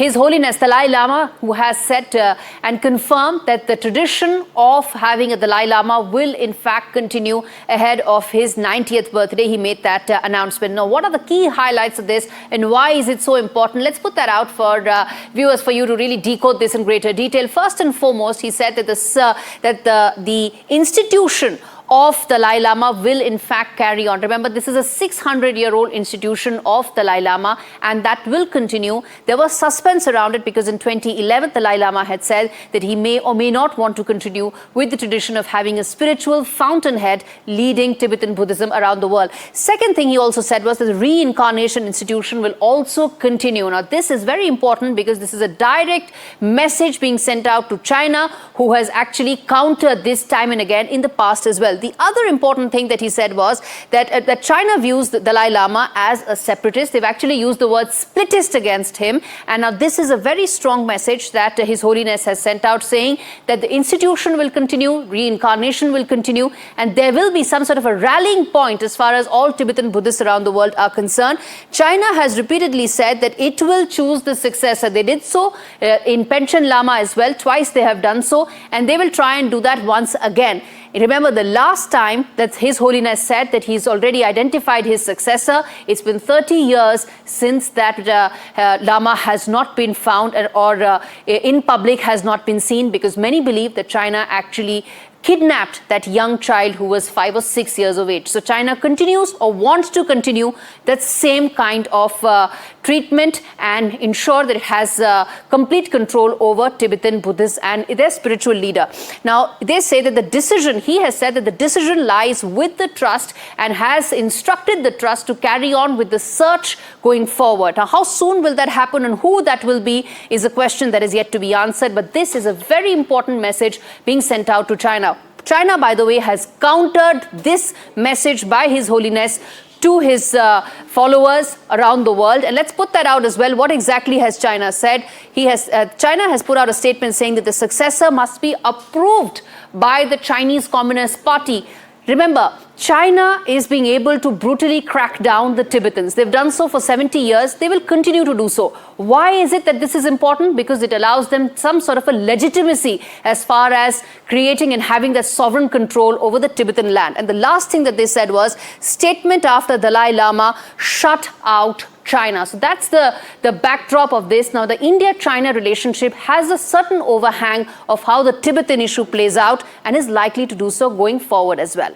His Holiness Dalai Lama, who has said and confirmed that the tradition of having a Dalai Lama will in fact continue ahead of his 90th birthday. He made that announcement. Now, what are the key highlights of this and why is it so important? Let's put that out for viewers, for you to really decode this in greater detail. First and foremost, he said that the institution of Dalai Lama will in fact carry on. Remember, this is a 600-year-old institution of Dalai Lama, and that will continue. There was suspense around it because in 2011, Dalai Lama had said that he may or may not want to continue with the tradition of having a spiritual fountainhead leading Tibetan Buddhism around the world. Second thing he also said was that the reincarnation institution will also continue. Now, this is very important because this is a direct message being sent out to China, who has actually countered this time and again in the past as well. The other important thing that he said was that China views the Dalai Lama as a separatist. They've actually used the word splittist against him. And now this is a very strong message that His Holiness has sent out, saying that the institution will continue, reincarnation will continue, and there will be some sort of a rallying point as far as all Tibetan Buddhists around the world are concerned. China has repeatedly said that it will choose the successor. They did so in Panchen Lama as well. Twice they have done so, and they will try and do that once again. Remember, the last time that His Holiness said that he's already identified his successor, it's been 30 years since that Lama has not been found or in public has not been seen, because many believe that China actually kidnapped that young child who was 5 or 6 years of age. So China continues or wants to continue that same kind of treatment and ensure that it has complete control over Tibetan Buddhists and their spiritual leader. Now, they say that the decision, he has said that the decision lies with the trust and has instructed the trust to carry on with the search going forward. Now, how soon will that happen and who that will be is a question that is yet to be answered. But this is a very important message being sent out to China. China, by the way, has countered this message by His Holiness to his followers around the world. And let's put that out as well. What exactly has China said? China has put out a statement saying that the successor must be approved by the Chinese Communist Party. Remember, China is being able to brutally crack down the Tibetans. They've done so for 70 years. They will continue to do so. Why is it that this is important? Because it allows them some sort of a legitimacy as far as creating and having that sovereign control over the Tibetan land. And the last thing that they said was, statement after Dalai Lama, shut out China. So that's the backdrop of this. Now, the India-China relationship has a certain overhang of how the Tibetan issue plays out and is likely to do so going forward as well.